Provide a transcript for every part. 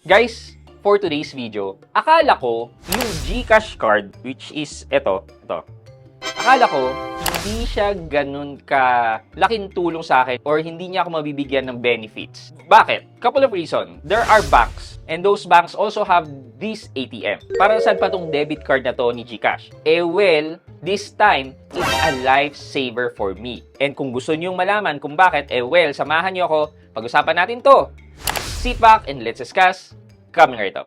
Guys, for today's video, akala ko yung GCash card, which is ito. Akala ko hindi siya ganun ka laking tulong sa akin or hindi niya ako mabibigyan ng benefits. Bakit? Couple of reasons. There are banks and those banks also have this ATM. Para saan pa tong debit card na to ni GCash? Well, this time, it's a lifesaver for me. And kung gusto niyong malaman kung bakit, well, samahan niyo ako. Pag-usapan natin to. Sit back and let's discuss. Coming right up.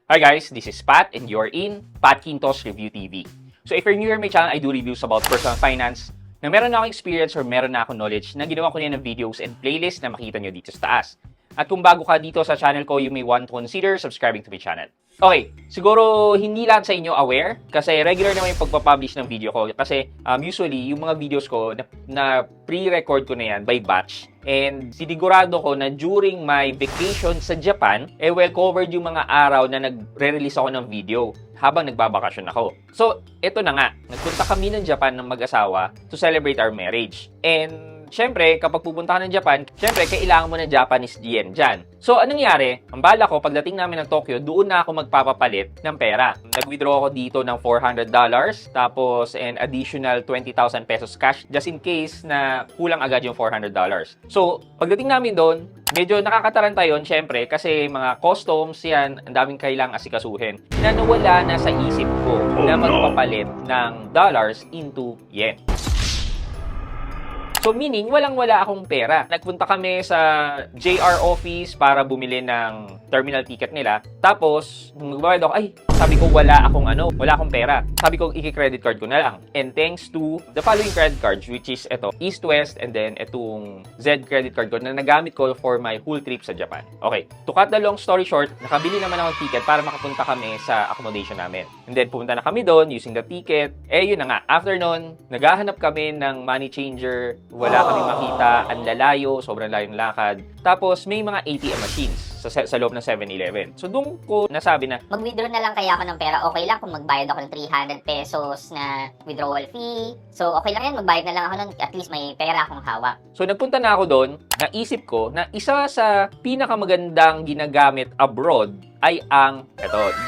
Hi guys, this is Pat and you're in Pat Quintos Review TV. So if you're new here to my channel, I do reviews about personal finance na meron na akong experience or meron na akong knowledge na ginawa ko niya ng videos and playlist na makita nyo dito sa taas. At kung bago ka dito sa channel ko, you may want to consider subscribing to my channel. Okay, siguro hindi lahat sa inyo aware kasi regular naman yung pagpapublish ng video ko kasi usually yung mga videos ko na pre-record ko na yan by batch and sinigurado ko na during my vacation sa Japan, well covered yung mga araw na nagre-release ako ng video habang nagbabakasyon ako. So, eto na nga, nagpunta kami ng Japan ng mag-asawa to celebrate our marriage. And syempre, kapag pupunta ka ng Japan, syempre, kailangan mo ng Japanese yen dyan. So, anong nangyari? Ang bala ko, pagdating namin ng Tokyo, doon na ako magpapapalit ng pera. Nag-withdraw ako dito ng $400, tapos an additional 20,000 pesos cash, just in case na kulang agad yung $400. So, pagdating namin doon, medyo nakakataranta yun, syempre, kasi mga customs yan, ang daming kailangang asikasuhin, na nawala na sa isip ko na magpapalit ng dollars into yen. So meaning, walang-wala akong pera. Nagpunta kami sa JR office para bumili ng terminal ticket nila. Tapos, nung magbabayad ako, sabi ko wala akong pera. Sabi ko, i-credit card ko na lang. And thanks to the following credit cards, which is ito, East West, and then itong Z credit card ko na nagamit ko for my whole trip sa Japan. Okay, to cut the long story short, nakabili naman ako ng ticket para makapunta kami sa accommodation namin. And then, pumunta na kami doon using the ticket. Yun na nga. After nun, naghahanap kami ng money changer. Wala kaming makita, ang lalayo, sobrang layong lakad. Tapos, may mga ATM machines sa loob ng 7-Eleven. So, doon ko nasabi na, mag-withdraw na lang kaya ako ng pera. Okay lang kung magbayad ako ng 300 pesos na withdrawal fee. So, okay lang yan. Magbayad na lang ako nun. At least may pera akong hawak. So, nagpunta na ako doon. Naisip ko na isa sa pinakamagandang ginagamit abroad ay ang,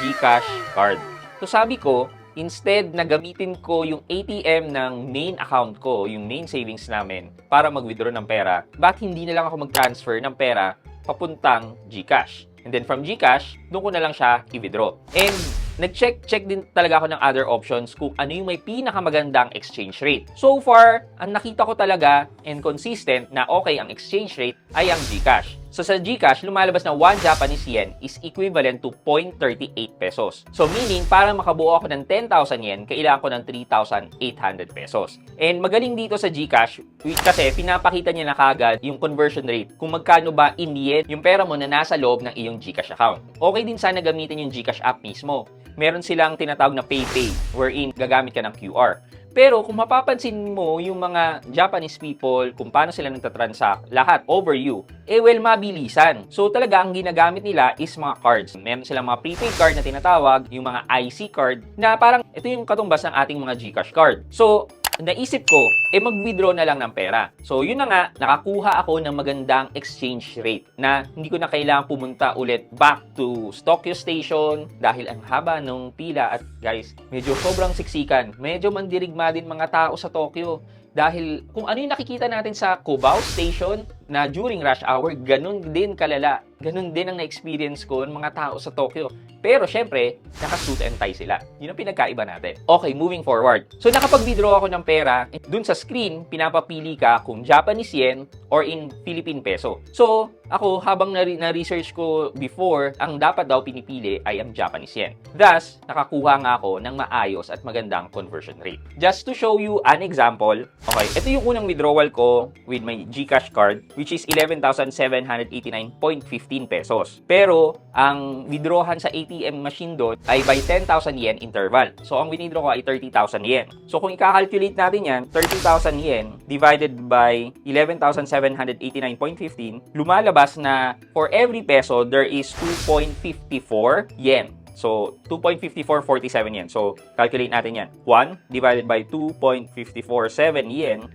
GCash card. So, sabi ko, instead na gamitin ko yung ATM ng main account ko, yung main savings namin, para mag-withdraw ng pera, bakit hindi na lang ako mag-transfer ng pera papuntang GCash? And then from GCash, doon ko na lang siya i-withdraw. And nag-check din talaga ako ng other options kung ano yung may pinakamagandang exchange rate. So far, ang nakita ko talaga and consistent na okay ang exchange rate ay ang GCash. So sa GCash, lumalabas na 1 Japanese yen is equivalent to 0.38 pesos. So meaning, para makabuo ako ng 10,000 yen, kailangan ko ng 3,800 pesos. And magaling dito sa GCash, kasi pinapakita niya na kagad yung conversion rate. Kung magkano ba in yen yung pera mo na nasa loob ng iyong GCash account. Okay din sana gamitin yung GCash app mismo. Meron silang tinatawag na PayPay, wherein gagamit ka ng QR. Pero kung mapapansin mo yung mga Japanese people, kung paano sila nagtatransact, lahat over you, mabilisan. So talaga ang ginagamit nila is mga cards. Meron silang mga prepaid card na tinatawag, yung mga IC card, na parang ito yung katumbas ng ating mga GCash card. So, naisip ko, mag-withdraw na lang ng pera. So, yun na nga, nakakuha ako ng magandang exchange rate na hindi ko na kailangang pumunta ulit back to Tokyo Station dahil ang haba ng pila at guys, medyo sobrang siksikan. Medyo mandirigma din mga tao sa Tokyo. Dahil kung ano yung nakikita natin sa Kobao Station na during rush hour, ganun din kalala. Ganun din ang na-experience ko ng mga tao sa Tokyo. Pero syempre, naka-suit and tie sila. Yun ang pinagkaiba natin. Okay, moving forward. So nakapag-withdraw ako ng pera, dun sa screen, pinapapili ka kung Japanese yen or in Philippine peso. So, ako, habang na-research ko before, ang dapat daw pinipili ay ang Japanese yen. Thus, nakakuha nga ako ng maayos at magandang conversion rate. Just to show you an example, okay, ito yung unang withdrawal ko with my GCash card, which is 11,789.15 pesos. Pero, ang withdrawhan sa ATM machine doon ay by 10,000 yen interval. So, ang withdraw ko ay 30,000 yen. So, kung i-calculate natin yan, 30,000 yen divided by 11,789.15, lumalabas na for every peso, there is 2.54 yen. So, 2.5447 yen. So, calculate natin yan. 1 divided by 2.547 yen.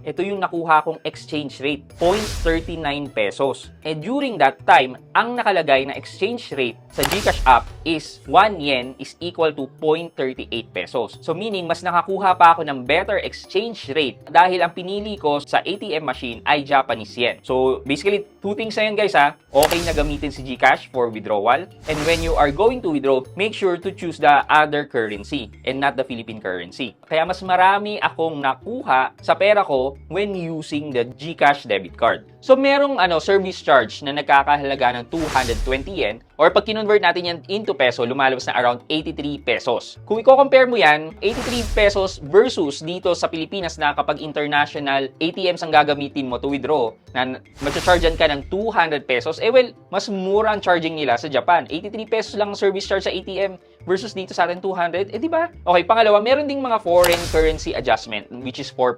Ito yung nakuha kong exchange rate, 0.39 pesos. And during that time, ang nakalagay na exchange rate sa GCash app is 1 yen is equal to 0.38 pesos. So meaning, mas nakakuha pa ako ng better exchange rate dahil ang pinili ko sa ATM machine ay Japanese yen. So basically, two things na yun guys ha. Okay na gamitin si GCash for withdrawal. And when you are going to withdraw, make sure to choose the other currency and not the Philippine currency. Kaya mas marami akong nakuha sa pera ko when using the GCash debit card. So merong service charge na nagkakahalaga ng 220 yen or pag kinonvert natin yan into peso, lumalabas na around 83 pesos. Kung i-compare mo yan, 83 pesos versus dito sa Pilipinas na kapag international ATMs ang gagamitin mo to withdraw, na matcha-chargean ka ng 200 pesos, mas mura ang charging nila sa Japan. 83 pesos lang ang service charge sa ATM versus dito sa atin 200, di ba? Okay, pangalawa, meron ding mga foreign currency adjustment which is 4%.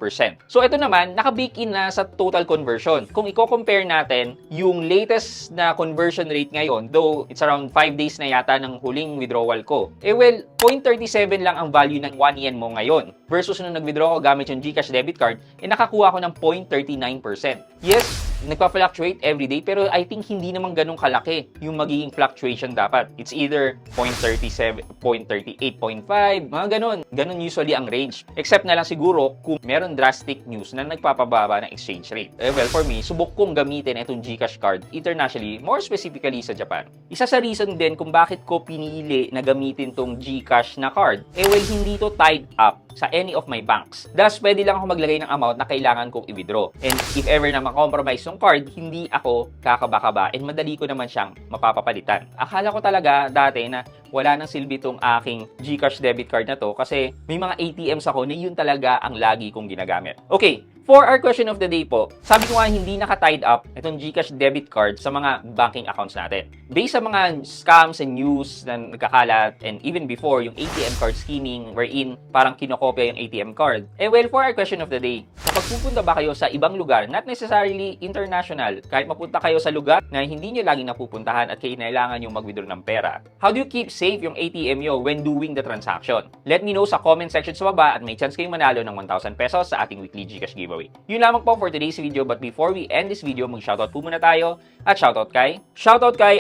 So ito naman, naka-bake in na sa total conversion. Kung i-compare natin yung latest na conversion rate ngayon, though it's around 5 days na yata ng huling withdrawal ko, 0.37 lang ang value ng 1 yen mo ngayon versus nung nag-withdraw ko gamit yung GCash debit card, nakakuha ko ng 0.39%. Yes, nagpa-fluctuate every day, pero I think hindi naman ganun kalaki yung magiging fluctuation dapat. It's either 0.37, 0.38, 0.5, mga ganun. Ganun usually ang range. Except na lang siguro kung meron drastic news na nagpapababa ng exchange rate. For me, subok kong gamitin itong GCash card internationally, more specifically sa Japan. Isa sa reason din kung bakit ko pinili na gamitin tong GCash na card, hindi to tied up sa any of my banks. Thus, pwede lang ako maglagay ng amount na kailangan kong i-withdraw. And if ever na makompromise yung card, hindi ako kakaba-kaba and madali ko naman siyang mapapapalitan. Akala ko talaga dati na wala nang silbi tong aking GCash debit card na to kasi may mga ATMs ako na yun talaga ang lagi kong ginagamit. Okay, for our question of the day po, sabi ko nga hindi naka-tied up itong GCash debit card sa mga banking accounts natin. Based sa mga scams and news na nagkakalat and even before yung ATM card scheming wherein parang kinokopya yung ATM card, for our question of the day, kapag pupunta ba kayo sa ibang lugar, not necessarily international, kahit mapunta kayo sa lugar na hindi nyo laging napupuntahan at kailangan nyo mag-withdraw ng pera, how do you keep safe yung ATM nyo when doing the transaction? Let me know sa comment section sa baba at may chance kayong manalo ng 1,000 pesos sa ating weekly GCash giveaway. Yun lamang po for today's video, but before we end this video, mag-shoutout po muna tayo at shoutout kay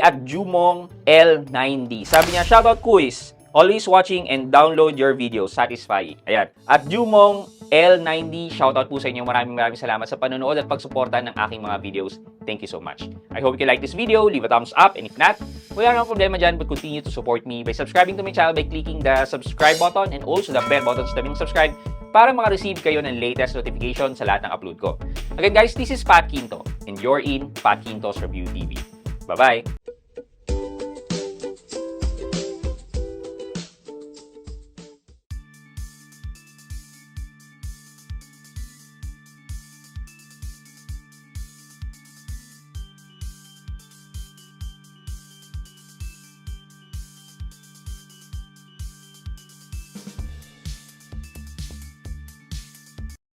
at Jumong L9D. Sabi niya, shoutout kuis, always watching and download your videos, satisfying. Ayan. At Jumong L9D, shoutout po sa inyo. Maraming salamat sa panonood at pagsuporta ng aking mga videos. Thank you so much. I hope you like this video. Leave a thumbs up, and if not, wala nang problema dyan, but continue to support me by subscribing to my channel by clicking the subscribe button and also the bell button sa tabing subscribe para makareceive kayo ng latest notification sa lahat ng upload ko. Again guys, this is Pat Quinto, and you're in Pat Quinto's Review TV. Bye-bye!